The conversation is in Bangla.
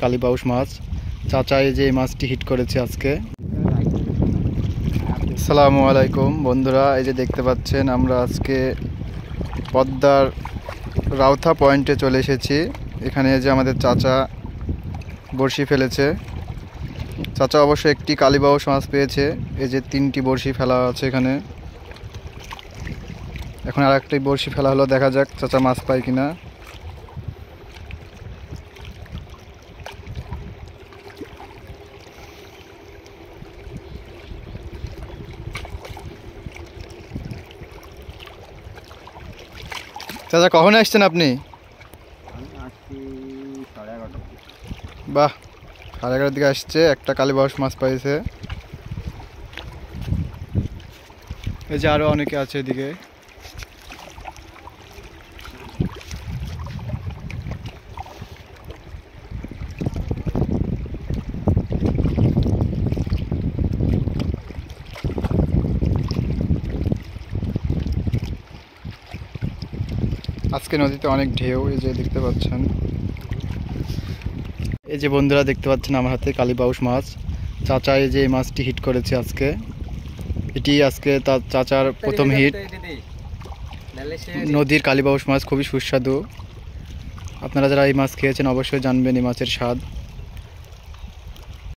কালীবাউস মাছ। চাচা এই যে এই মাছটি হিট করেছে আজকে। আসসালামু আলাইকুম বন্ধুরা, এই যে দেখতে পাচ্ছেন আমরা আজকে পদ্মার রাউথা পয়েন্টে চলে এসেছি। এখানে যে আমাদের চাচা বড়শি ফেলেছে। চাচা অবশ্য একটি কালীবাউস মাছ পেয়েছে। এই যে 3টি বড়শি ফেলা আছে এখানে। এখন আর একটি বড়শি ফেলা হলো, দেখা যাক চাচা মাছ পায় কিনা। চাচা কখন আসছেন আপনি? বাহ, 11:30 দিকে আসছে, একটা কালীবাউস মাছ পাইছে। এই যে আরো অনেকে আছে এদিকে। আজকে নদীতে অনেক ঢেউ, এই যে দেখতে পাচ্ছেন। এই যে বন্ধুরা দেখতে পাচ্ছেন আমার হাতে কালীবাউস মাছ। চাচা এই যে এই মাছটি হিট করেছে আজকে। এটি আজকে তার চাচার প্রথম হিট। নদীর কালীবাউস মাছ খুবই সুস্বাদু। আপনারা যারা এই মাছ খেয়েছেন অবশ্যই জানবেন এই মাছের স্বাদ।